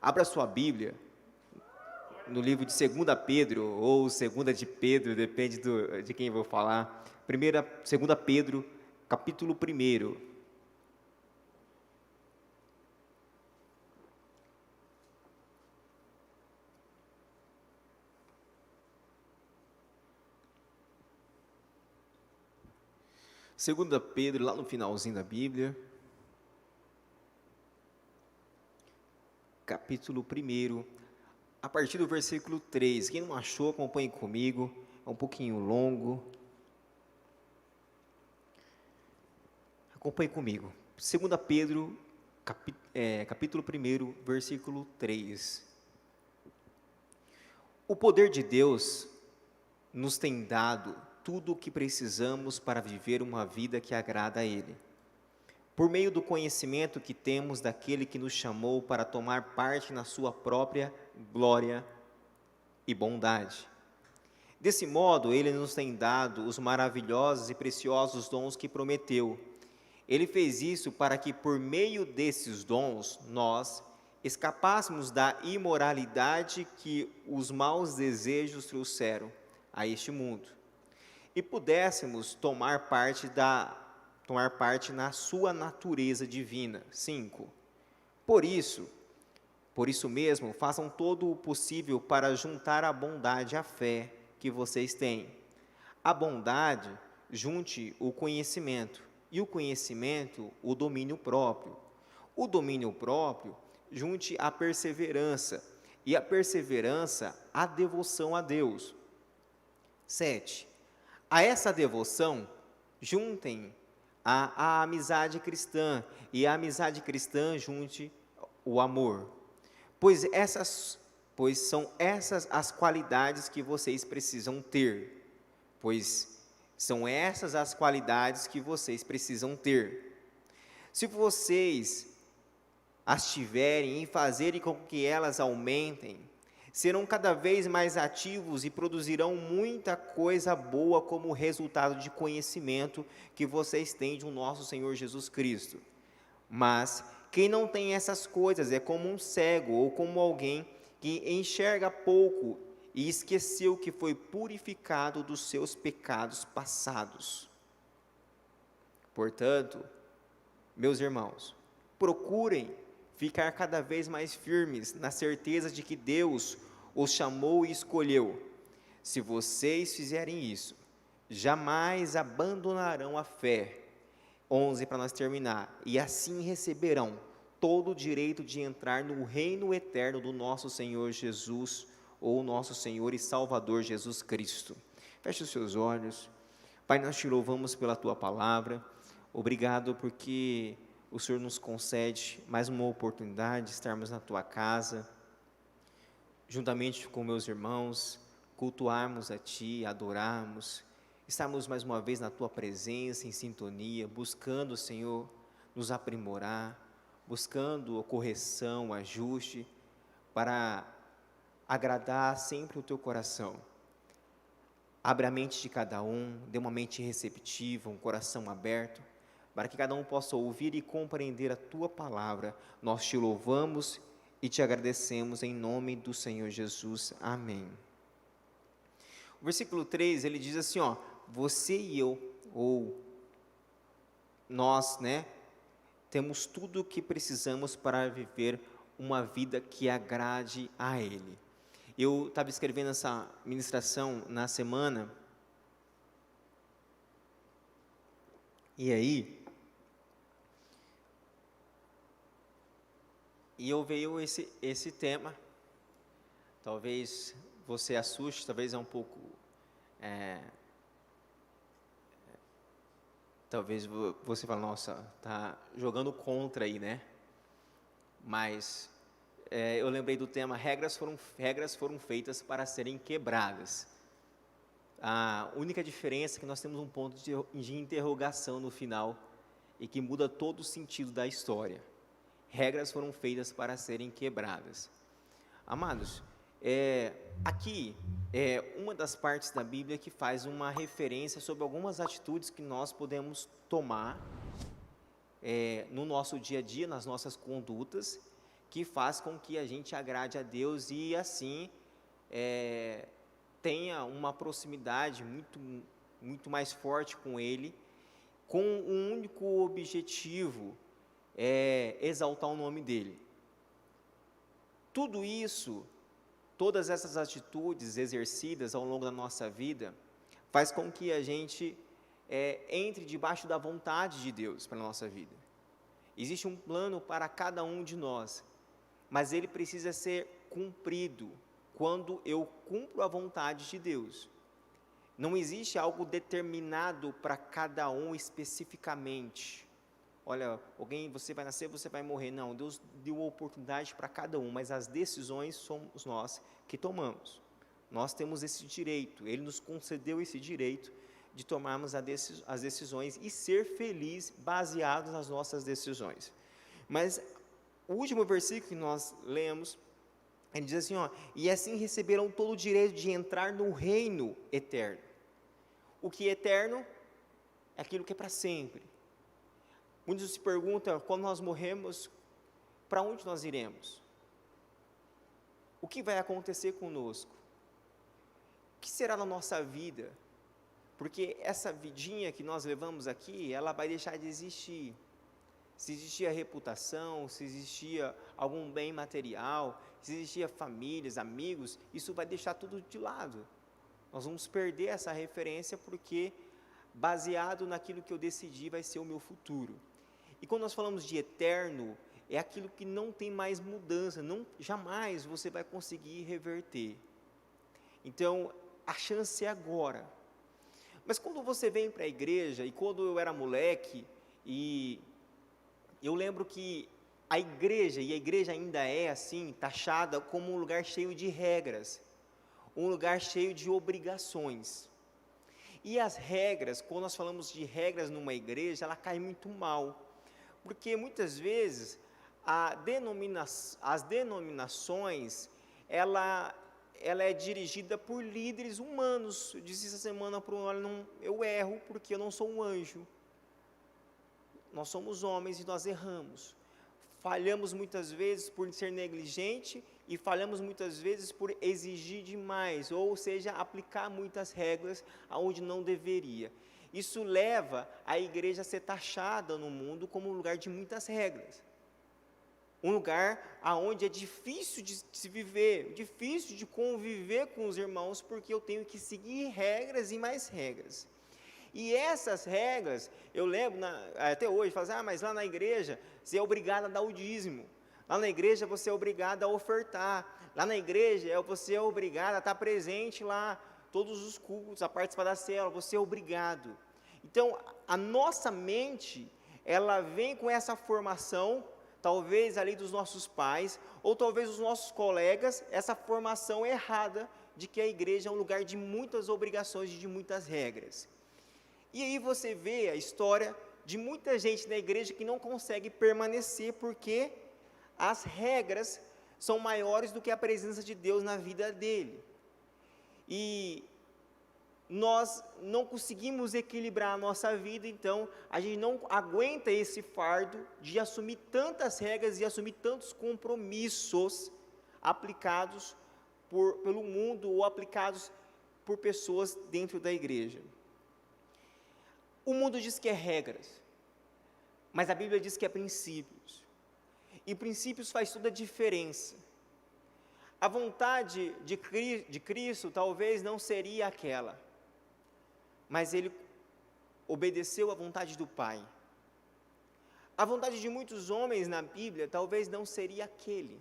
Abra sua Bíblia no livro de 2 Pedro, ou 2 de Pedro, depende de quem eu vou falar. 2 Pedro, capítulo 1. 2 Pedro, lá no finalzinho da Bíblia, capítulo 1, a partir do versículo 3. Quem não achou, acompanhe comigo, é um pouquinho longo. Acompanhe comigo. 2 Pedro, capítulo 1, versículo 3. O poder de Deus nos tem dado tudo o que precisamos para viver uma vida que agrada a Ele, por meio do conhecimento que temos daquele que nos chamou para tomar parte na sua própria glória e bondade. Desse modo, Ele nos tem dado os maravilhosos e preciosos dons que prometeu. Ele fez isso para que, por meio desses dons, nós escapássemos da imoralidade que os maus desejos trouxeram a este mundo e pudéssemos tomar parte na sua natureza divina. 5. Por isso mesmo, façam todo o possível para juntar a bondade à fé que vocês têm. A bondade, junte o conhecimento, e o conhecimento, o domínio próprio. O domínio próprio, junte a perseverança, e a perseverança, a devoção a Deus. 7. A essa devoção, juntem a amizade cristã, e a amizade cristã junte o amor, pois são essas as qualidades que vocês precisam ter, Se vocês as tiverem e fazerem com que elas aumentem, serão cada vez mais ativos e produzirão muita coisa boa como resultado de conhecimento que vocês têm de nosso Senhor Jesus Cristo. Mas quem não tem essas coisas é como um cego ou como alguém que enxerga pouco e esqueceu que foi purificado dos seus pecados passados. Portanto, meus irmãos, procurem ficar cada vez mais firmes na certeza de que Deus os chamou e escolheu. Se vocês fizerem isso, jamais abandonarão a fé. 11 para nós terminar. E assim receberão todo o direito de entrar no reino eterno do nosso Senhor Jesus, ou nosso Senhor e Salvador Jesus Cristo. Feche os seus olhos. Pai, nós te louvamos pela tua palavra. Obrigado porque o Senhor nos concede mais uma oportunidade de estarmos na tua casa, juntamente com meus irmãos, cultuarmos a ti, adorarmos, estarmos mais uma vez na tua presença, em sintonia, buscando, Senhor, nos aprimorar, buscando a correção, o ajuste, para agradar sempre o teu coração. Abre a mente de cada um, dê uma mente receptiva, um coração aberto, para que cada um possa ouvir e compreender a tua palavra. Nós te louvamos e te agradecemos em nome do Senhor Jesus. Amém. O versículo 3, ele diz assim, você e eu, ou nós, temos tudo o que precisamos para viver uma vida que agrade a Ele. Eu estava escrevendo essa ministração na semana, e eu veio esse tema. Talvez você assuste, talvez é um pouco, talvez você fale, nossa, tá jogando contra aí, Mas eu lembrei do tema, regras foram feitas para serem quebradas. A única diferença é que nós temos um ponto de interrogação no final, e que muda todo o sentido da história. Regras foram feitas para serem quebradas. Amados, aqui é uma das partes da Bíblia que faz uma referência sobre algumas atitudes que nós podemos tomar no nosso dia a dia, nas nossas condutas, que faz com que a gente agrade a Deus e assim tenha uma proximidade muito mais forte com Ele, com um único objetivo, exaltar o nome dEle. Tudo isso, todas essas atitudes exercidas ao longo da nossa vida, faz com que a gente entre debaixo da vontade de Deus para a nossa vida. Existe um plano para cada um de nós, mas ele precisa ser cumprido quando eu cumpro a vontade de Deus. Não existe algo determinado para cada um especificamente. Olha, você vai nascer, você vai morrer. Não, Deus deu oportunidade para cada um, mas as decisões somos nós que tomamos. Nós temos esse direito, Ele nos concedeu esse direito de tomarmos as decisões e ser feliz baseados nas nossas decisões. Mas o último versículo que nós lemos, ele diz assim, e assim receberão todo o direito de entrar no reino eterno. O que é eterno é aquilo que é para sempre. Muitos se perguntam, quando nós morremos, para onde nós iremos? O que vai acontecer conosco? O que será na nossa vida? Porque essa vidinha que nós levamos aqui, ela vai deixar de existir. Se existia reputação, se existia algum bem material, se existia famílias, amigos, isso vai deixar tudo de lado. Nós vamos perder essa referência porque, baseado naquilo que eu decidi, vai ser o meu futuro. E quando nós falamos de eterno, é aquilo que não tem mais mudança, jamais você vai conseguir reverter. Então, a chance é agora. Mas quando você vem para a igreja, e quando eu era moleque, e eu lembro que a igreja ainda é assim, taxada como um lugar cheio de regras, um lugar cheio de obrigações. E as regras, quando nós falamos de regras numa igreja, ela cai muito mal, porque muitas vezes as denominações, ela é dirigida por líderes humanos. Eu disse essa semana para eu erro porque eu não sou um anjo. Nós somos homens e nós erramos. Falhamos muitas vezes por ser negligente e falhamos muitas vezes por exigir demais, ou seja, aplicar muitas regras aonde não deveria. Isso leva a igreja a ser taxada no mundo como um lugar de muitas regras. Um lugar onde é difícil de se viver, difícil de conviver com os irmãos, porque eu tenho que seguir regras e mais regras. E essas regras, eu lembro, até hoje, falo assim, mas lá na igreja, você é obrigado a dar o dízimo. Lá na igreja, você é obrigado a ofertar. Lá na igreja, você é obrigado a estar presente lá, todos os cultos, a participar da célula, você é obrigado. Então, a nossa mente, ela vem com essa formação, talvez ali dos nossos pais, ou talvez dos nossos colegas, essa formação errada de que a igreja é um lugar de muitas obrigações e de muitas regras. E aí você vê a história de muita gente na igreja que não consegue permanecer porque as regras são maiores do que a presença de Deus na vida dele. E nós não conseguimos equilibrar a nossa vida, então a gente não aguenta esse fardo de assumir tantas regras e assumir tantos compromissos aplicados pelo mundo ou aplicados por pessoas dentro da igreja. O mundo diz que é regras, mas a Bíblia diz que é princípios. E princípios faz toda a diferença. A vontade de Cristo talvez não seria aquela, mas ele obedeceu à vontade do Pai. A vontade de muitos homens na Bíblia talvez não seria aquele.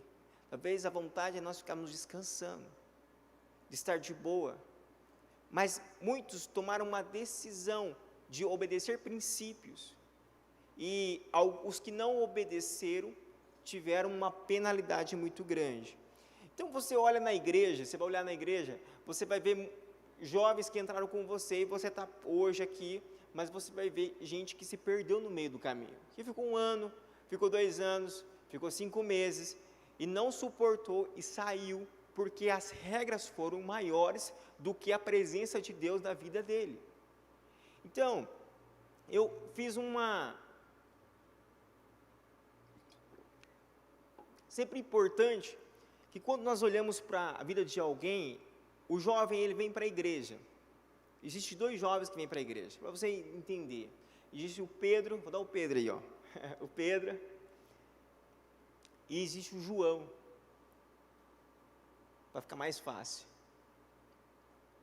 Talvez a vontade é nós ficarmos descansando, de estar de boa. Mas muitos tomaram uma decisão de obedecer princípios. E os que não obedeceram tiveram uma penalidade muito grande. Então você olha na igreja, você vai olhar na igreja, você vai ver jovens que entraram com você e você está hoje aqui, mas você vai ver gente que se perdeu no meio do caminho, que ficou 1 ano, ficou 2 anos, ficou 5 meses e não suportou e saiu porque as regras foram maiores do que a presença de Deus na vida dele. Então, eu fiz sempre importante que quando nós olhamos para a vida de alguém, o jovem ele vem para a igreja. Existem dois jovens que vêm para a igreja, para você entender. Existe o Pedro, vou dar o Pedro aí, ó. O Pedro. E existe o João. Para ficar mais fácil.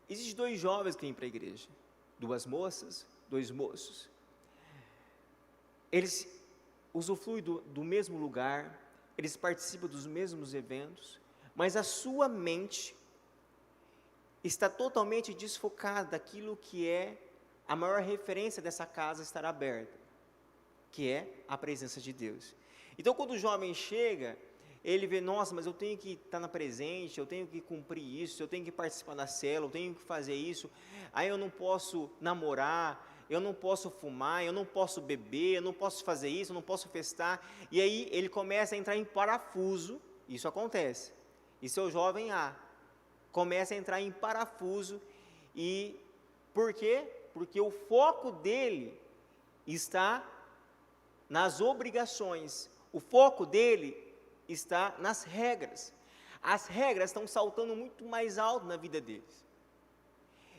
Existem dois jovens que vêm para a igreja. Duas moças, dois moços. Eles usufruem do mesmo lugar, eles participam dos mesmos eventos, mas a sua mente está totalmente desfocada daquilo que é a maior referência dessa casa estar aberta, que é a presença de Deus. Então, quando o jovem chega, ele vê, nossa, mas eu tenho que estar na presente, eu tenho que cumprir isso, eu tenho que participar da célula, eu tenho que fazer isso, aí eu não posso namorar, eu não posso fumar, eu não posso beber, eu não posso fazer isso, eu não posso festar, e aí ele começa a entrar em parafuso, isso acontece, isso é o jovem A, começa a entrar em parafuso, e por quê? Porque o foco dele está nas obrigações, o foco dele está nas regras. As regras estão saltando muito mais alto na vida deles.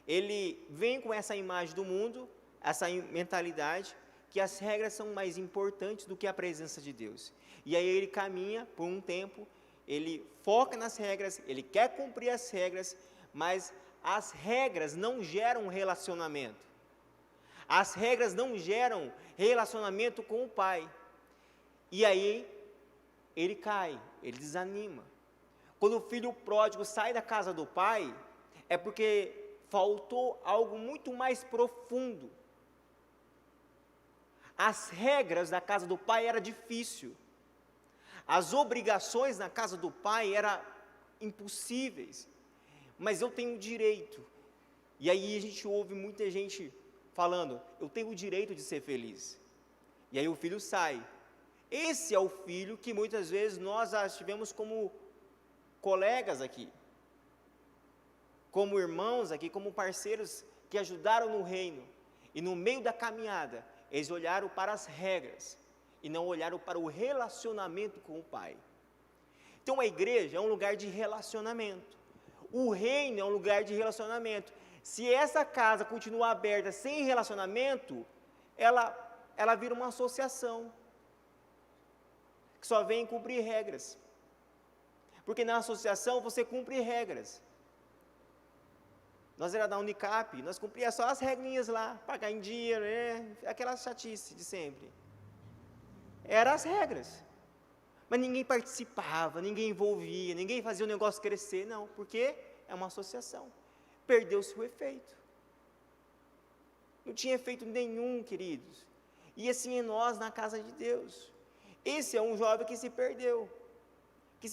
Ele vem com essa imagem do mundo, essa mentalidade, que as regras são mais importantes do que a presença de Deus. E aí ele caminha por um tempo, ele foca nas regras, ele quer cumprir as regras, mas as regras não geram relacionamento. As regras não geram relacionamento com o pai. E aí ele cai, ele desanima. Quando o filho pródigo sai da casa do pai, é porque faltou algo muito mais profundo. As regras da casa do pai eram difíceis. As obrigações na casa do pai eram impossíveis. Mas eu tenho direito. E aí a gente ouve muita gente falando, eu tenho o direito de ser feliz. E aí o filho sai. Esse é o filho que muitas vezes nós tivemos como colegas aqui, como irmãos aqui, como parceiros que ajudaram no reino. E no meio da caminhada, eles olharam para as regras e não olharam para o relacionamento com o Pai. Então a igreja é um lugar de relacionamento. O reino é um lugar de relacionamento. Se essa casa continuar aberta sem relacionamento, ela vira uma associação que só vem cumprir regras. Porque na associação você cumpre regras. Nós era da Unicap, nós cumpríamos só as regrinhas lá, pagar em dia, aquela chatice de sempre. Eram as regras. Mas ninguém participava, ninguém envolvia, ninguém fazia o negócio crescer, não, porque é uma associação. Perdeu-se o efeito. Não tinha efeito nenhum, queridos. E assim é nós na casa de Deus. Esse é um jovem que se perdeu, que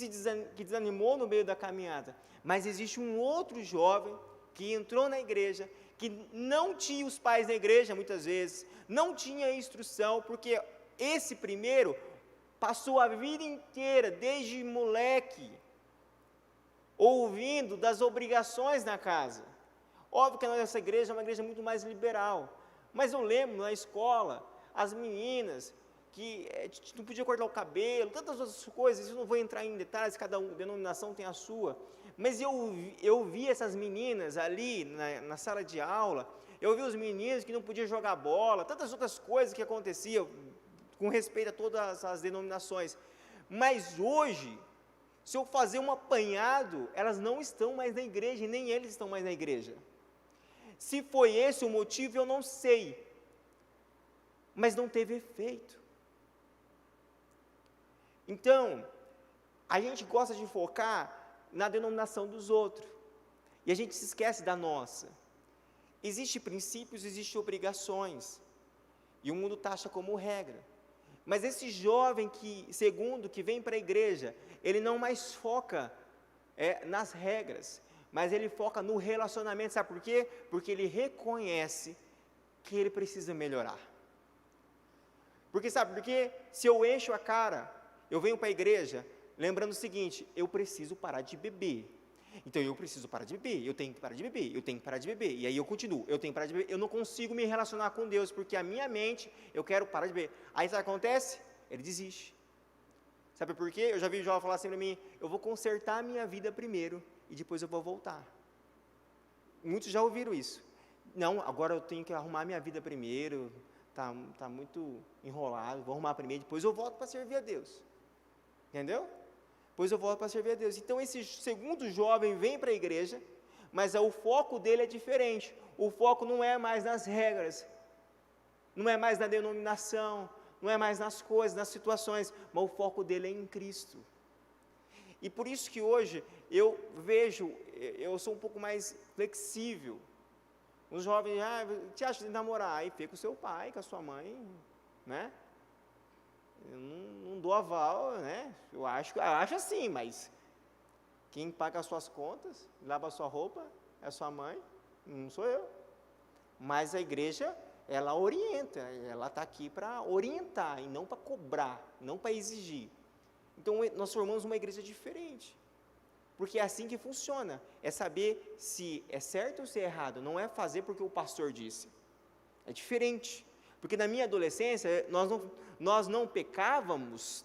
desanimou no meio da caminhada. Mas existe um outro jovem que entrou na igreja, que não tinha os pais na igreja muitas vezes, não tinha instrução, porque esse primeiro passou a vida inteira, desde moleque, ouvindo das obrigações na casa. Óbvio que a nossa igreja é uma igreja muito mais liberal, mas eu lembro na escola, as meninas, que não podia cortar o cabelo, tantas outras coisas, eu não vou entrar em detalhes, cada denominação tem a sua, mas eu vi essas meninas ali na sala de aula, eu vi os meninos que não podiam jogar bola, tantas outras coisas que aconteciam, com respeito a todas as denominações, mas hoje, se eu fazer um apanhado, elas não estão mais na igreja, e nem eles estão mais na igreja. Se foi esse o motivo, eu não sei, mas não teve efeito. Então, a gente gosta de focar na denominação dos outros, e a gente se esquece da nossa. Existem princípios, existem obrigações, e o mundo taxa como regra. Mas esse jovem que vem para a igreja, ele não mais foca nas regras, mas ele foca no relacionamento, sabe por quê? Porque ele reconhece que ele precisa melhorar. Porque sabe por quê? Se eu encho a cara, eu venho para a igreja, lembrando o seguinte, eu preciso parar de beber. Então eu preciso parar de beber, eu tenho que parar de beber, eu tenho que parar de beber, e aí eu continuo, eu tenho que parar de beber, eu não consigo me relacionar com Deus, porque a minha mente, eu quero parar de beber. Aí sabe o que acontece? Ele desiste. Sabe por quê? Eu já vi jovem falar assim para mim, eu vou consertar a minha vida primeiro e depois eu vou voltar. Muitos já ouviram isso. Não, agora eu tenho que arrumar a minha vida primeiro, tá muito enrolado, vou arrumar primeiro, depois eu volto para servir a Deus. Entendeu? Depois eu volto para servir a Deus. Então esse segundo jovem vem para a igreja, mas o foco dele é diferente. O foco não é mais nas regras, não é mais na denominação, não é mais nas coisas, nas situações, mas o foco dele é em Cristo. E por isso que hoje eu sou um pouco mais flexível. Os jovens, te acha de namorar? Aí fica com o seu pai, com a sua mãe, né? Eu não dou aval, né? Eu acho assim, mas quem paga as suas contas, lava a sua roupa, é a sua mãe, não sou eu. Mas a igreja, ela orienta, ela está aqui para orientar e não para cobrar, não para exigir. Então nós formamos uma igreja diferente, porque é assim que funciona, é saber se é certo ou se é errado, não é fazer porque o pastor disse, é diferente, porque na minha adolescência nós não pecávamos,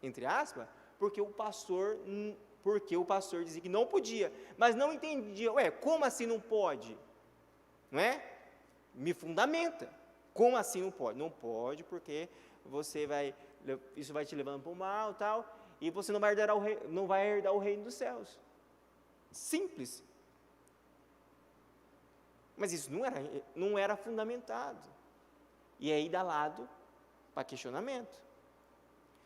entre aspas, porque o pastor dizia que não podia, mas não entendia, como assim não pode? Não é? Me fundamenta, como assim não pode? Não pode porque isso vai te levando para o mal, tal, e você não vai herdar o reino dos céus. Simples. Mas isso não era fundamentado. E aí dá lado para questionamento.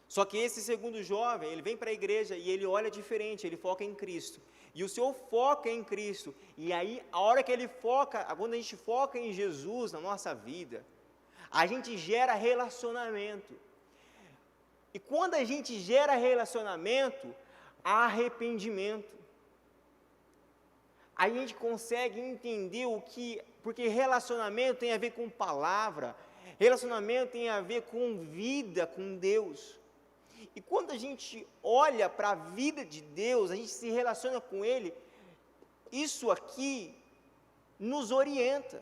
Só que esse segundo jovem, ele vem para a igreja e ele olha diferente, ele foca em Cristo. E o seu foco é em Cristo. E aí, a hora que ele foca, quando a gente foca em Jesus na nossa vida, a gente gera relacionamento. E quando a gente gera relacionamento, há arrependimento. Aí a gente consegue entender porque relacionamento tem a ver com palavra, relacionamento tem a ver com vida, com Deus. E quando a gente olha para a vida de Deus, a gente se relaciona com Ele, isso aqui nos orienta.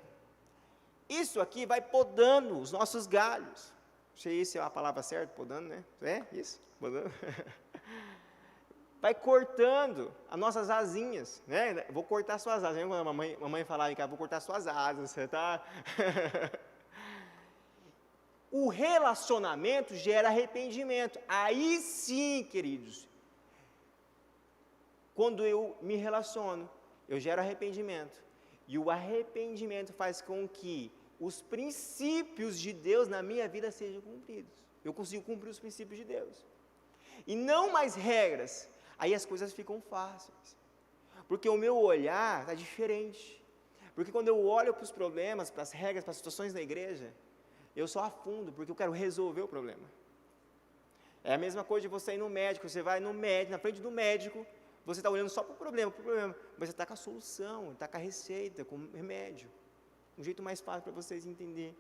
Isso aqui vai podando os nossos galhos. Não sei se é a palavra certa, podando, né? É isso? Podando. Vai cortando as nossas asinhas, né? Vou cortar suas asas. Quando a mamãe falava em casa, vou cortar suas asas, você tá... O relacionamento gera arrependimento. Aí sim, queridos, quando eu me relaciono, eu gero arrependimento. E o arrependimento faz com que os princípios de Deus na minha vida sejam cumpridos. Eu consigo cumprir os princípios de Deus. E não mais regras. Aí as coisas ficam fáceis. Porque o meu olhar está diferente. Porque quando eu olho para os problemas, para as regras, para as situações da igreja, eu só afundo, porque eu quero resolver o problema. É a mesma coisa de você ir no médico, você vai no médico, na frente do médico, você está olhando só para o problema, mas você está com a solução, está com a receita, com o remédio. Um jeito mais fácil para vocês entenderem.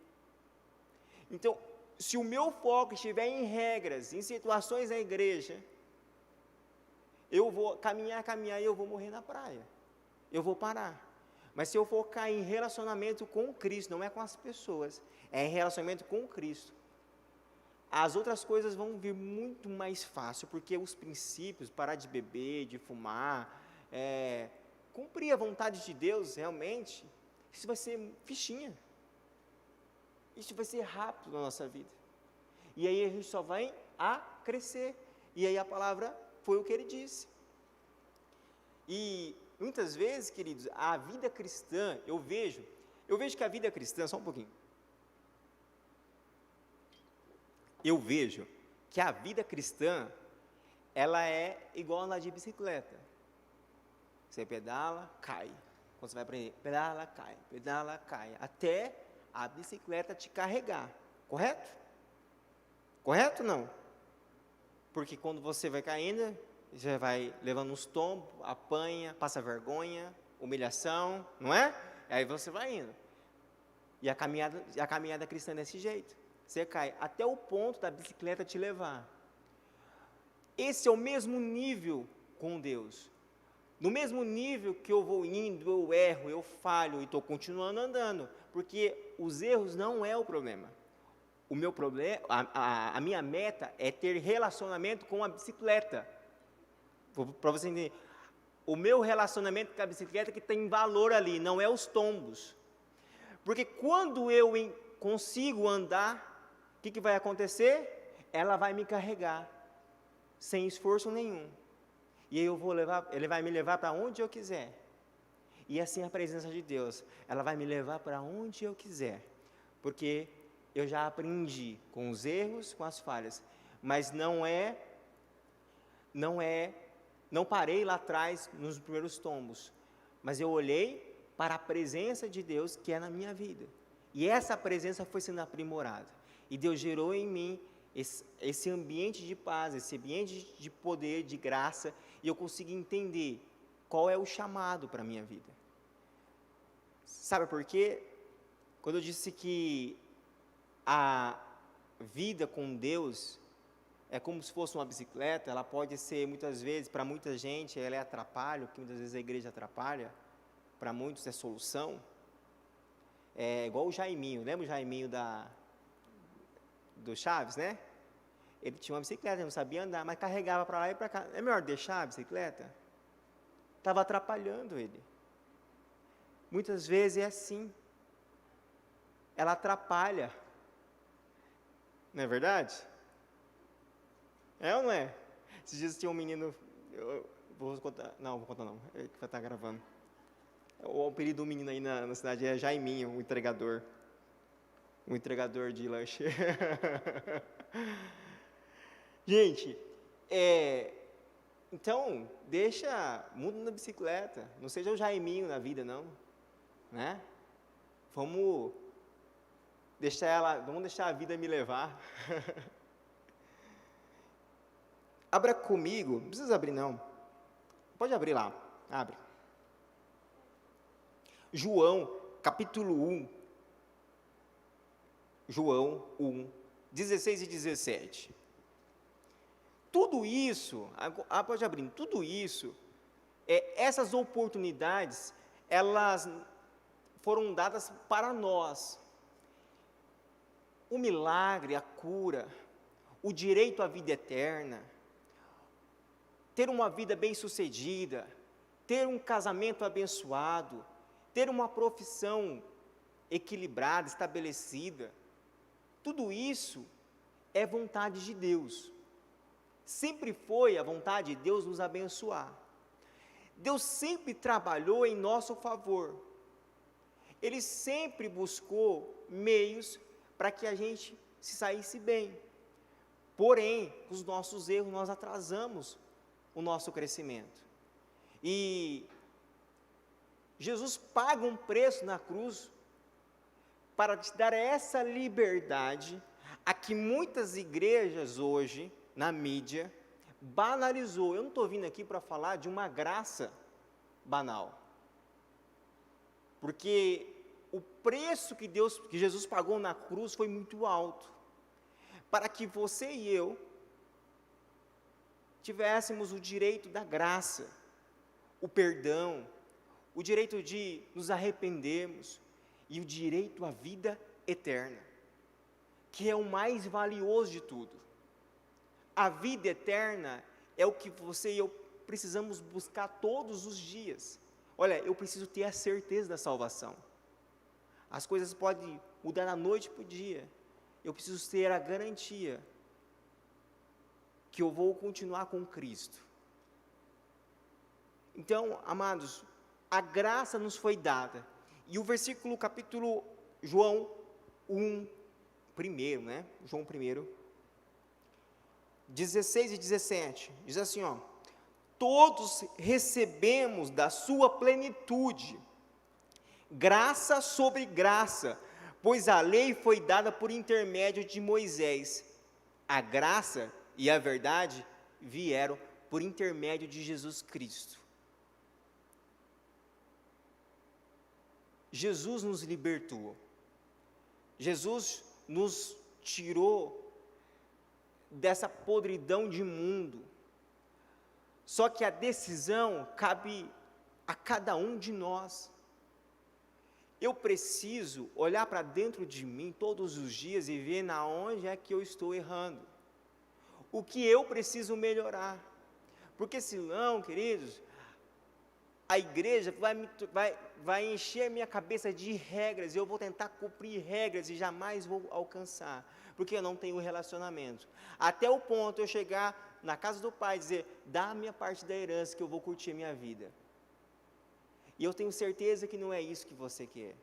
Então, se o meu foco estiver em regras, em situações da igreja, eu vou caminhar e eu vou morrer na praia. Eu vou parar. Mas se eu focar em relacionamento com Cristo, não é com as pessoas, é em relacionamento com Cristo, as outras coisas vão vir muito mais fácil, porque os princípios, parar de beber, de fumar, cumprir a vontade de Deus realmente, isso vai ser fichinha. Isso vai ser rápido na nossa vida. E aí a gente só vai a crescer. E aí a palavra foi o que ele disse. E muitas vezes, queridos, a vida cristã, eu vejo que a vida cristã, só um pouquinho. Eu vejo que a vida cristã, ela é igual andar de bicicleta. Você pedala, cai. Quando você vai aprender, pedala, cai. Até a bicicleta te carregar. Correto? Correto ou não? Porque quando você vai caindo, você vai levando uns tombos, apanha, passa vergonha, humilhação, não é? Aí você vai indo. E a caminhada cristã é desse jeito. Você cai até o ponto da bicicleta te levar. Esse é o mesmo nível com Deus. No mesmo nível que eu vou indo, eu erro, eu falho e estou continuando andando. Porque os erros não é o problema. O meu problema, a minha meta é ter relacionamento com a bicicleta. Para você entender, o meu relacionamento com a bicicleta que tem valor ali, não é os tombos. Porque quando eu consigo andar, o que vai acontecer? Ela vai me carregar, sem esforço nenhum. E aí ele vai me levar para onde eu quiser. E assim a presença de Deus, ela vai me levar para onde eu quiser. Porque eu já aprendi com os erros, com as falhas. Mas não parei lá atrás nos primeiros tombos. Mas eu olhei para a presença de Deus que é na minha vida. E essa presença foi sendo aprimorada. E Deus gerou em mim esse ambiente de paz, esse ambiente de poder, de graça, e eu consegui entender qual é o chamado para a minha vida. Sabe por quê? Quando eu disse que a vida com Deus é como se fosse uma bicicleta, ela pode ser muitas vezes, para muita gente, ela é atrapalho, que muitas vezes a igreja atrapalha, para muitos é solução. É igual o Jaiminho, lembra o Jaiminho do Chaves, né? Ele tinha uma bicicleta, ele não sabia andar, mas carregava para lá e para cá. É melhor deixar a bicicleta? Estava atrapalhando ele. Muitas vezes é assim. Ela atrapalha. Não é verdade? É ou não é? Esses dias tinha um menino, vou contar não, é que vai estar gravando. O apelido do menino aí na cidade é Jaiminho, o entregador de lanche. Gente, então, muda na bicicleta, não seja o Jaiminho na vida, não, né? Vamos deixar a vida me levar. Abra comigo, não precisa abrir não, pode abrir lá, abre. João, capítulo 1, João 1, 16 e 17. Tudo isso, pode abrir, tudo isso, essas oportunidades, elas foram dadas para nós. O milagre, a cura, o direito à vida eterna, ter uma vida bem-sucedida, ter um casamento abençoado, ter uma profissão equilibrada, estabelecida, tudo isso é vontade de Deus. Sempre foi a vontade de Deus nos abençoar. Deus sempre trabalhou em nosso favor. Ele sempre buscou meios para que a gente se saísse bem. Porém, com os nossos erros, nós atrasamos o nosso crescimento. E Jesus paga um preço na cruz para te dar essa liberdade a que muitas igrejas hoje, na mídia, banalizou. Eu não estou vindo aqui para falar de uma graça banal. Porque o preço que Jesus pagou na cruz foi muito alto. Para que você e eu tivéssemos o direito da graça, o perdão, o direito de nos arrependermos e o direito à vida eterna, que é o mais valioso de tudo. A vida eterna é o que você e eu precisamos buscar todos os dias. Olha, eu preciso ter a certeza da salvação. As coisas podem mudar da noite para o dia. Eu preciso ter a garantia que eu vou continuar com Cristo. Então, amados, a graça nos foi dada. E o versículo, capítulo João 1, primeiro, né? João 1, 16 e 17, diz assim, ó: todos recebemos da sua plenitude, graça sobre graça, pois a lei foi dada por intermédio de Moisés. A graça e a verdade vieram por intermédio de Jesus Cristo. Jesus nos libertou. Jesus nos tirou dessa podridão de mundo. Só que a decisão cabe a cada um de nós. eu preciso olhar para dentro de mim todos os dias e ver na onde é que eu estou errando. O que eu preciso melhorar. Porque senão, queridos, a igreja vai encher a minha cabeça de regras, e eu vou tentar cumprir regras e jamais vou alcançar, porque eu não tenho relacionamento. Até o ponto eu chegar na casa do Pai e dizer, dá a minha parte da herança que eu vou curtir a minha vida. E eu tenho certeza que não é isso que você quer.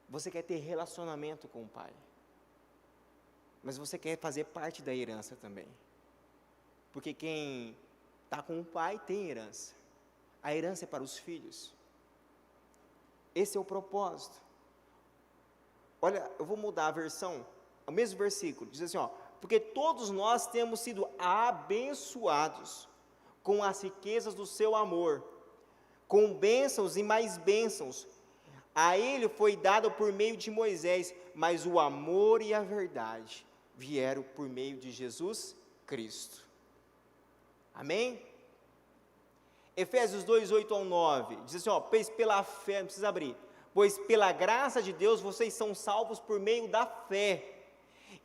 Você quer ter relacionamento com o Pai. Mas você quer fazer parte da herança também. Porque quem está com o Pai tem herança. A herança é para os filhos. Esse é o propósito. Olha, eu vou mudar a versão, o mesmo versículo, diz assim, ó, porque todos nós temos sido abençoados com as riquezas do seu amor, com bênçãos e mais bênçãos. A ele foi dado por meio de Moisés, mas o amor e a verdade vieram por meio de Jesus Cristo. Amém? Efésios 2, 8 ao 9, diz assim, ó, pois pela fé, não precisa abrir, pois pela graça de Deus vocês são salvos por meio da fé.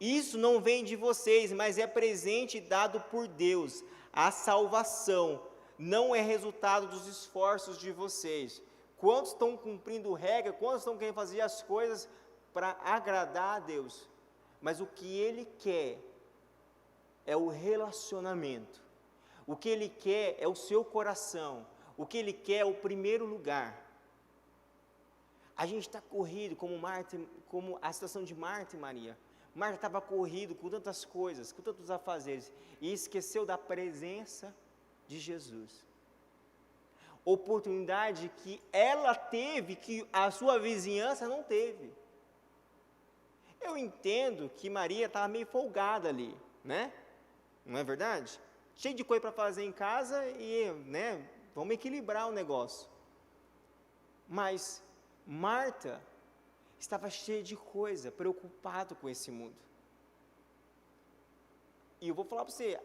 Isso não vem de vocês, mas é presente dado por Deus. A salvação não é resultado dos esforços de vocês. Quantos estão cumprindo regra, quantos estão querendo fazer as coisas para agradar a Deus? Mas o que Ele quer é o relacionamento. O que Ele quer é o seu coração. O que Ele quer é o primeiro lugar. A gente está corrido como a situação de Marta e Maria. Marta estava corrido com tantas coisas, com tantos afazeres, e esqueceu da presença de Jesus. Oportunidade que ela teve, que a sua vizinhança não teve. Eu entendo que Maria estava meio folgada ali, né? Não é verdade? Cheio de coisa para fazer em casa e, né, vamos equilibrar o negócio. Mas Marta estava cheia de coisa, preocupado com esse mundo. E eu vou falar para você,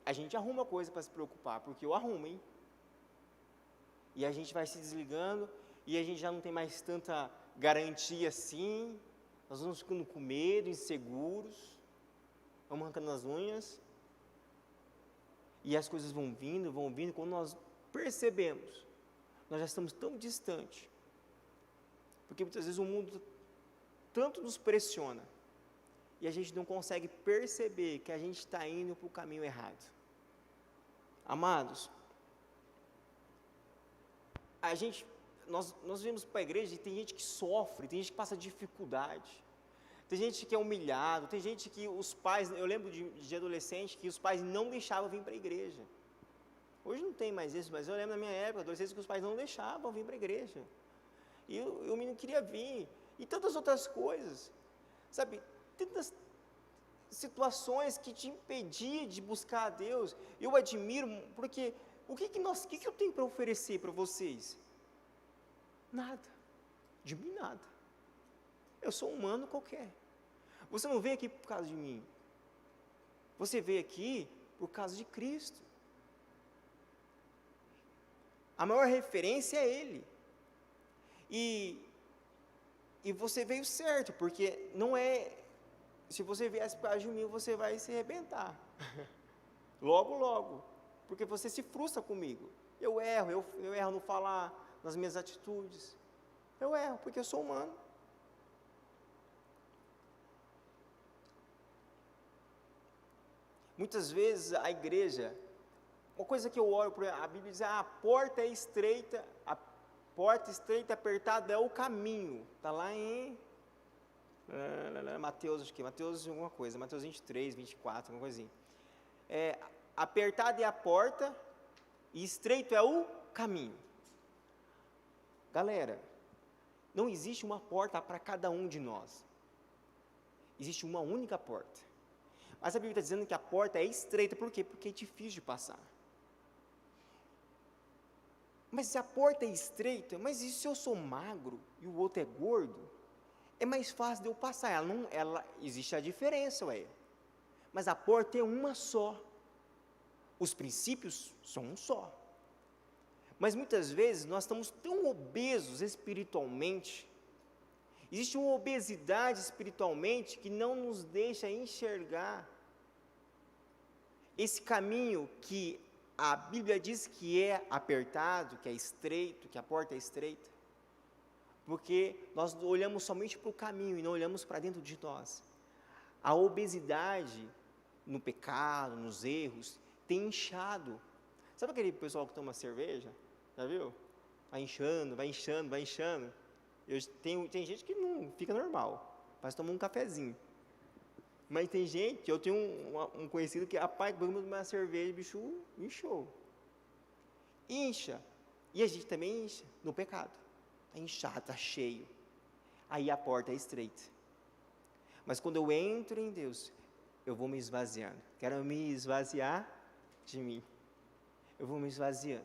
a gente arruma coisa para se preocupar, porque eu arrumo, hein? E a gente vai se desligando, e a gente já não tem mais tanta garantia assim, nós vamos ficando com medo, inseguros, vamos arrancando as unhas, e as coisas vão vindo, quando nós percebemos, nós já estamos tão distantes, porque muitas vezes o mundo tanto nos pressiona, e a gente não consegue perceber que a gente está indo para o caminho errado. Amados, nós vimos para a igreja e tem gente que sofre, tem gente que passa dificuldade, tem gente que é humilhado, tem gente que os pais, eu lembro de adolescente que os pais não deixavam vir para a igreja. Hoje não tem mais isso, mas eu lembro na minha época, adolescente, que os pais não deixavam vir para a igreja. E o menino queria vir, e tantas outras coisas, sabe, tantas situações que te impediam de buscar a Deus. Eu admiro, porque o que eu tenho para oferecer para vocês? Nada, de mim nada, eu sou um humano qualquer, você não veio aqui por causa de mim, você veio aqui por causa de Cristo, a maior referência é Ele, e você veio certo, porque não é, se você viesse por causa de mim, você vai se arrebentar, logo, porque você se frustra comigo, eu erro no falar, nas minhas atitudes, eu erro, porque eu sou humano. Muitas vezes a igreja, uma coisa que eu olho, a Bíblia diz, a porta é estreita, apertada é o caminho, está lá em Mateus, acho que Mateus alguma coisa, Mateus 23, 24, alguma coisinha. Apertada é a porta e estreito é o caminho. Galera, não existe uma porta para cada um de nós, existe uma única porta, mas a Bíblia está dizendo que a porta é estreita, por quê? Porque é difícil de passar. Mas se a porta é estreita, mas e se eu sou magro e o outro é gordo? É mais fácil de eu passar, existe a diferença, mas a porta é uma só, os princípios são um só, Mas muitas vezes nós estamos tão obesos espiritualmente, existe uma obesidade espiritualmente que não nos deixa enxergar esse caminho que a Bíblia diz que é apertado, que é estreito, que a porta é estreita, porque nós olhamos somente para o caminho e não olhamos para dentro de nós. A obesidade no pecado, nos erros, tem inchado. Sabe aquele pessoal que toma cerveja? Já viu? Vai inchando, vai inchando, vai inchando. Tem gente que não fica normal, faz tomar um cafezinho. Mas tem gente, eu tenho um conhecido que, rapaz, vamos tomar cerveja, bicho, inchou. Incha. E a gente também incha no pecado. Está inchado, está cheio. Aí a porta é estreita. Mas quando eu entro em Deus, eu vou me esvaziando. Quero me esvaziar de mim. Eu vou me esvaziando.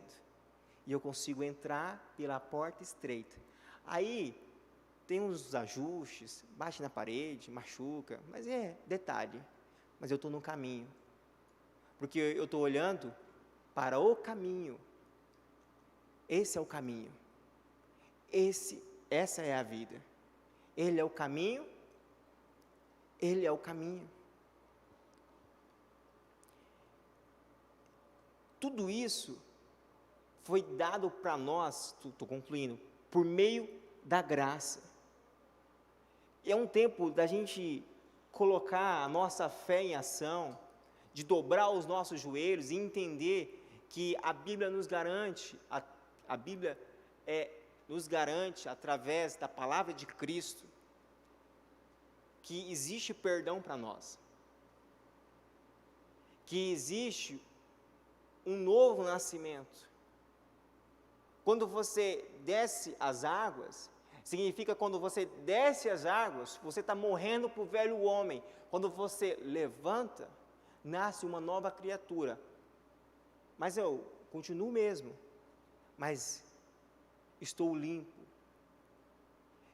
E eu consigo entrar pela porta estreita. Aí, tem uns ajustes, bate na parede, machuca, mas é detalhe. Mas eu estou no caminho. Porque eu estou olhando para o caminho. Esse é o caminho. Essa é a vida. Ele é o caminho. Ele é o caminho. Tudo isso foi dado para nós, estou concluindo, por meio da graça. É um tempo da gente colocar a nossa fé em ação, de dobrar os nossos joelhos e entender que a Bíblia nos garante, a Bíblia nos garante, através da palavra de Cristo, que existe perdão para nós, que existe um novo nascimento. Quando você desce as águas, significa quando você desce as águas, você está morrendo para o velho homem. Quando você levanta, nasce uma nova criatura. Mas eu continuo mesmo, mas estou limpo.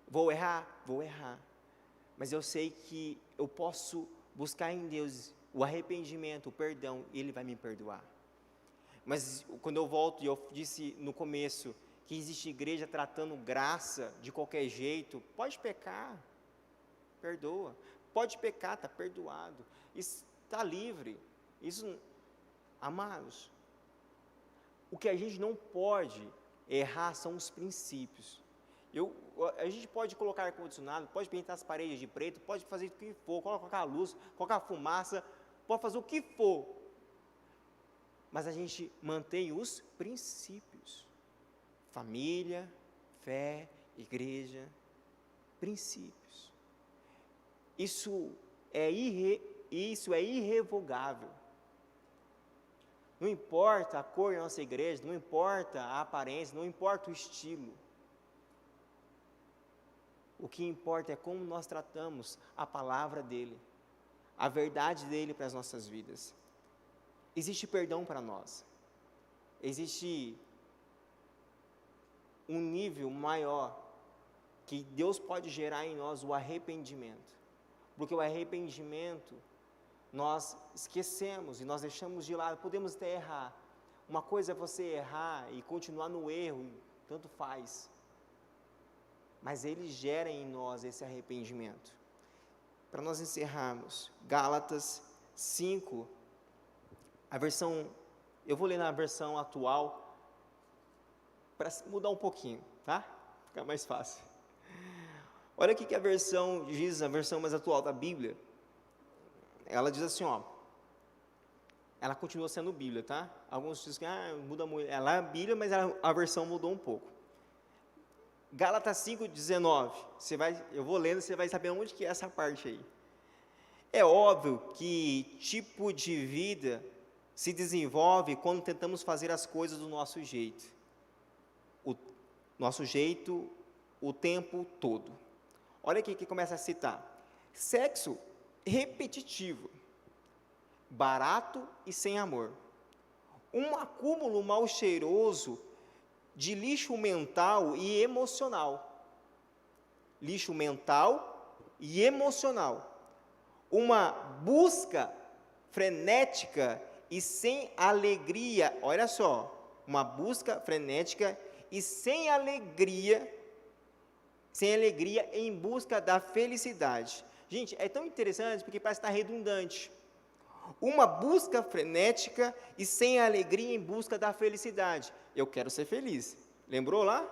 Vou errar, mas eu sei que eu posso buscar em Deus o arrependimento, o perdão, e Ele vai me perdoar. Mas quando eu volto, e eu disse no começo, que existe igreja tratando graça de qualquer jeito, pode pecar, perdoa, pode pecar, está perdoado, está livre, isso, amados, o que a gente não pode errar são os princípios. A gente pode colocar ar-condicionado, pode pintar as paredes de preto, pode fazer o que for, colocar a luz, colocar fumaça, pode fazer o que for, mas a gente mantém os princípios. Família, fé, igreja, princípios. Isso é irrevogável. Não importa a cor da nossa igreja, não importa a aparência, não importa o estilo. O que importa é como nós tratamos a palavra dele, a verdade dele para as nossas vidas. Existe perdão para nós. Existe um nível maior que Deus pode gerar em nós, o arrependimento. Porque o arrependimento, nós esquecemos e nós deixamos de lado, podemos até errar. Uma coisa é você errar e continuar no erro, e tanto faz. Mas Ele gera em nós esse arrependimento. Para nós encerrarmos, Gálatas 5, a versão, eu vou ler na versão atual, para mudar um pouquinho, tá? Ficar mais fácil. Olha o que a versão diz, a versão mais atual da Bíblia. Ela diz assim, ó, ela continua sendo Bíblia, tá? Alguns dizem que muda muito, ela é a Bíblia, mas a versão mudou um pouco. Gálatas 5:19, eu vou lendo, você vai saber onde que é essa parte aí. É óbvio que tipo de vida se desenvolve quando tentamos fazer as coisas do nosso jeito. O tempo todo. Olha aqui que começa a citar. Sexo repetitivo, barato e sem amor. Um acúmulo mal cheiroso de lixo mental e emocional. Lixo mental e emocional. Uma busca frenética e sem alegria, olha só, uma busca frenética e sem alegria em busca da felicidade. Gente, é tão interessante porque parece estar redundante. Uma busca frenética e sem alegria em busca da felicidade. Eu quero ser feliz. Lembrou lá?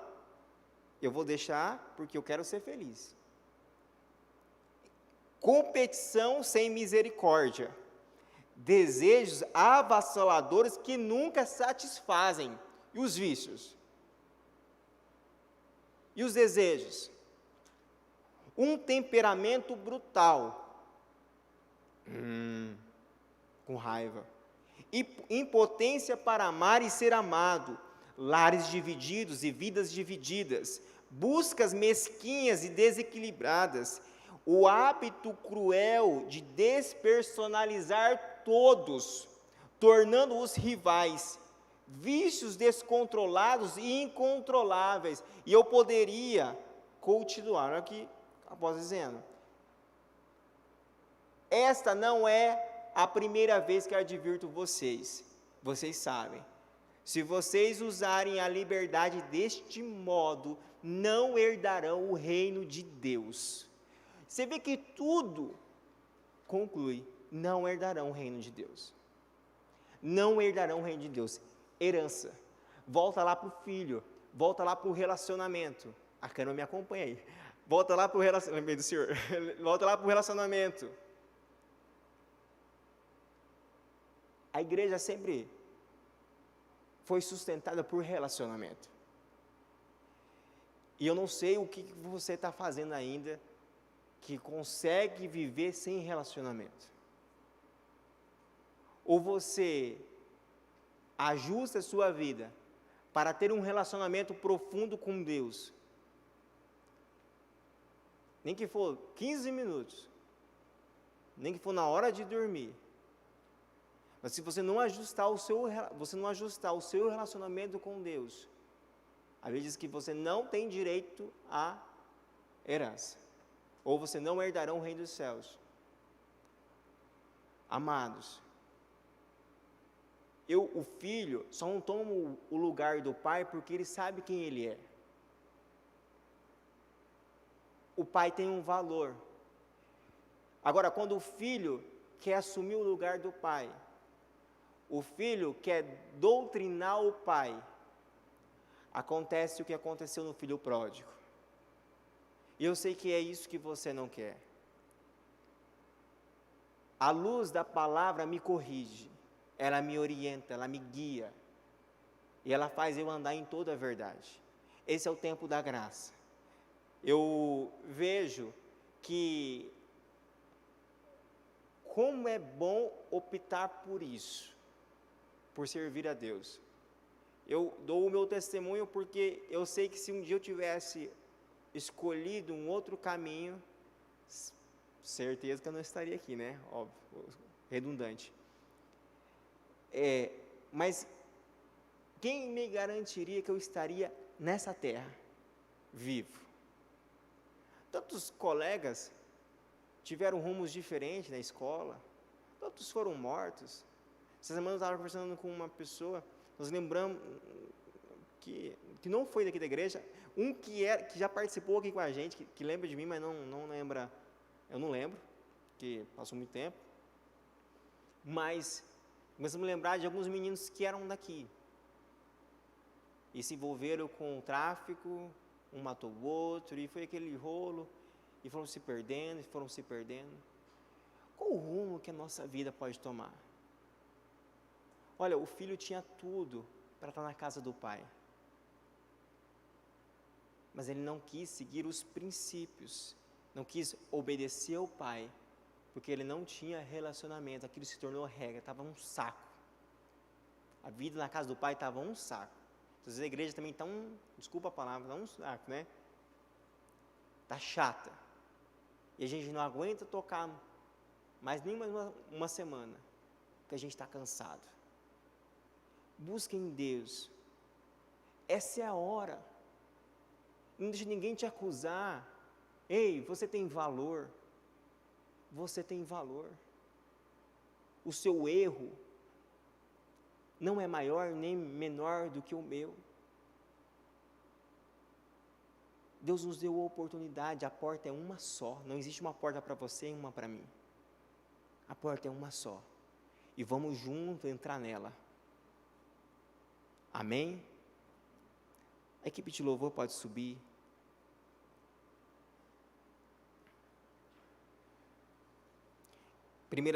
Eu vou deixar porque eu quero ser feliz. Competição sem misericórdia. Desejos avassaladores que nunca satisfazem. E os vícios? E os desejos? Um temperamento brutal. Com raiva. Impotência para amar e ser amado. Lares divididos e vidas divididas. Buscas mesquinhas e desequilibradas. O hábito cruel de despersonalizar todos, tornando-os rivais, vícios descontrolados e incontroláveis. E eu poderia continuar, olha aqui, após dizendo, esta não é a primeira vez que eu advirto vocês sabem, se vocês usarem a liberdade deste modo, não herdarão o reino de Deus. Você vê que tudo conclui, não herdarão o reino de Deus. Não herdarão o reino de Deus. Herança. Volta lá para o filho, volta lá para o relacionamento. A Cana me acompanha aí. Volta lá para o relacionamento, lembrei do Senhor. Volta lá para o relacionamento. A igreja sempre foi sustentada por relacionamento. E eu não sei o que você está fazendo ainda que consegue viver sem relacionamento. Ou você ajusta a sua vida para ter um relacionamento profundo com Deus, nem que for 15 minutos, nem que for na hora de dormir, mas se você não ajustar o seu relacionamento com Deus, a Bíblia diz que você não tem direito à herança, ou você não herdarão o reino dos céus. Amados, o filho só não toma o lugar do pai porque ele sabe quem ele é. O pai tem um valor. Agora, quando o filho quer assumir o lugar do pai, o filho quer doutrinar o pai, acontece o que aconteceu no filho pródigo. E eu sei que é isso que você não quer. A luz da palavra me corrige, ela me orienta, ela me guia, e ela faz eu andar em toda a verdade. Esse é o tempo da graça. Eu vejo que como é bom optar por isso, por servir a Deus. Eu dou o meu testemunho porque eu sei que se um dia eu tivesse escolhido um outro caminho, certeza que eu não estaria aqui, né? Óbvio, redundante. Mas quem me garantiria que eu estaria nessa terra, vivo? Tantos colegas tiveram rumos diferentes na escola, tantos foram mortos. Essa semana eu estava conversando com uma pessoa, nós lembramos que não foi daqui da igreja, que já participou aqui com a gente, que lembra de mim, mas não lembra, eu não lembro, porque passou muito tempo, mas começamos a lembrar de alguns meninos que eram daqui, e se envolveram com o tráfico, um matou o outro, e foi aquele rolo, e foram se perdendo. Qual o rumo que a nossa vida pode tomar? Olha, o filho tinha tudo para estar na casa do pai, mas ele não quis seguir os princípios, não quis obedecer ao pai, porque ele não tinha relacionamento, aquilo se tornou regra, estava um saco. A vida na casa do pai estava um saco. Às vezes a igreja também está desculpa a palavra, está um saco, né? Está chata. E a gente não aguenta tocar mais nem uma semana, porque a gente está cansado. Busque em Deus. Essa é a hora. Não deixe ninguém te acusar. Ei, você tem valor. Você tem valor. O seu erro não é maior nem menor do que o meu. Deus nos deu a oportunidade, a porta é uma só, não existe uma porta para você e uma para mim. A porta é uma só, e vamos juntos entrar nela. Amém? A equipe de louvor pode subir.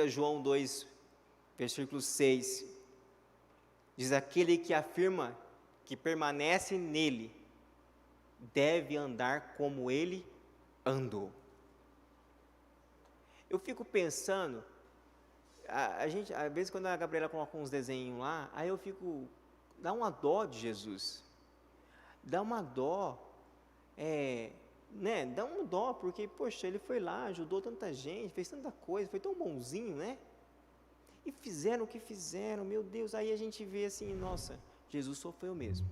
João 2, versículo 6, diz: aquele que afirma que permanece nele, deve andar como ele andou. Eu fico pensando, às vezes quando a Gabriela coloca uns desenhos lá, aí eu fico, dá uma dó de Jesus, dá uma dó, dá uma dó, porque, poxa, ele foi lá, ajudou tanta gente, fez tanta coisa, foi tão bonzinho, né? E fizeram o que fizeram, meu Deus, aí a gente vê assim, nossa, Jesus sofreu mesmo.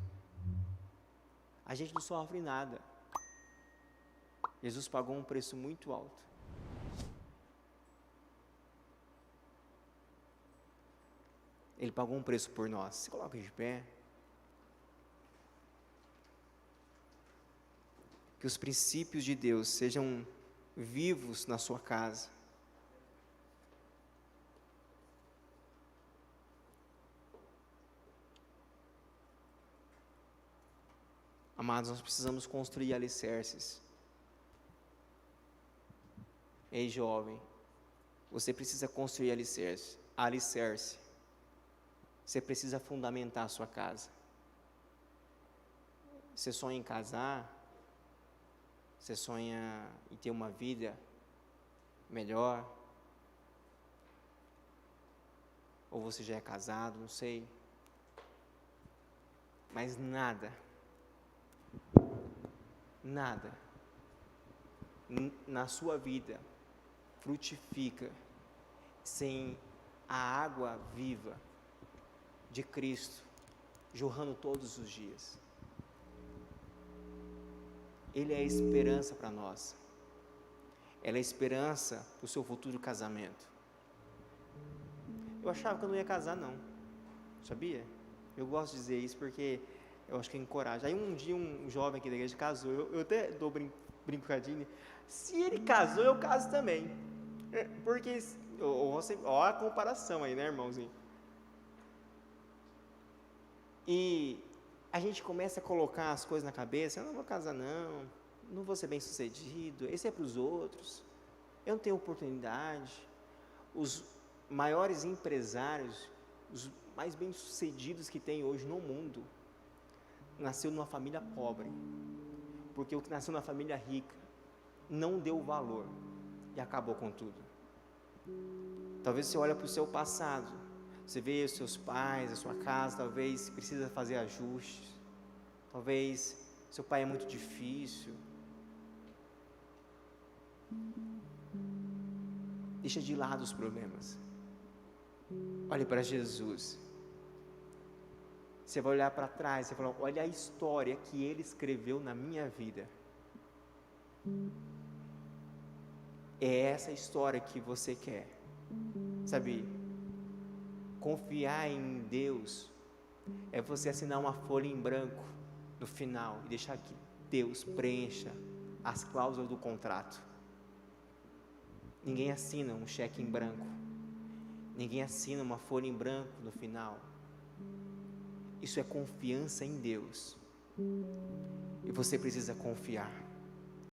A gente não sofre nada. Jesus pagou um preço muito alto. Ele pagou um preço por nós. Se coloca de pé. Que os princípios de Deus sejam vivos na sua casa. Amados, nós precisamos construir alicerces. Ei, jovem, você precisa construir alicerce. Você precisa fundamentar a sua casa. Você sonha em casar? Você sonha em ter uma vida melhor? Ou você já é casado, não sei. Mas nada na sua vida frutifica sem a água viva de Cristo jorrando todos os dias. Ele é a esperança para nós. Ela é a esperança para o seu futuro casamento. Eu achava que eu não ia casar, não. Sabia? Eu gosto de dizer isso porque eu acho que encoraja. Aí um dia um jovem aqui da igreja casou. Eu até dou brincadinha. Se ele casou, eu caso também. Porque, ó a comparação aí, né, irmãozinho? E a gente começa a colocar as coisas na cabeça: eu não vou casar não vou ser bem sucedido, esse é para os outros, eu não tenho oportunidade. Os maiores empresários, os mais bem sucedidos que tem hoje no mundo, nasceu numa família pobre, porque o que nasceu na família rica não deu valor e acabou com tudo. Talvez você olhe para o seu passado, você vê os seus pais, a sua casa, talvez precisa fazer ajustes, talvez seu pai é muito difícil. Deixa de lado os problemas, olhe para Jesus. Você vai olhar para trás e falar: olha a história que Ele escreveu na minha vida. É essa história que você quer, sabe? Confiar em Deus é você assinar uma folha em branco no final e deixar que Deus preencha as cláusulas do contrato. Ninguém assina um cheque em branco, ninguém assina uma folha em branco no final. Isso é confiança em Deus, e você precisa confiar.